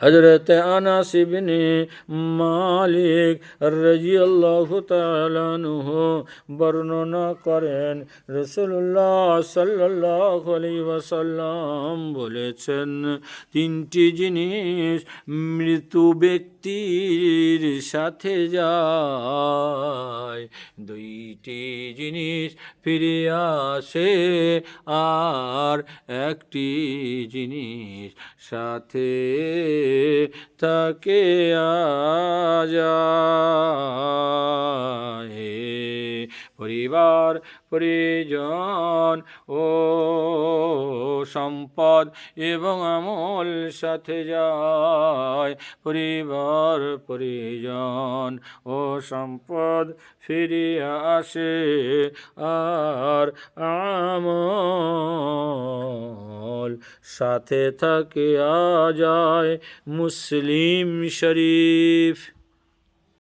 হযরত আনাস ইবনে মালিক রাদিয়াল্লাহু তাআলা আনহু বর্ণনা করেন, রাসূলুল্লাহ সাল্লাল্লাহু আলাইহি ওয়াসাল্লাম বলেছেন, তিনটি জিনিস মৃত ব্যক্তির সাথে যায়, দুইটি জিনিস ফিরে আসে, আর একটি জিনিস সাথে তাকে যায়। পরিবার, পরিজন ও সম্পদ এবং আমল সাথে যায়। পরিবার, পরিজন ও সম্পদ ফিরে আসে, আর আমল সাথে থাকে যায়। মুসলিম শরীফ।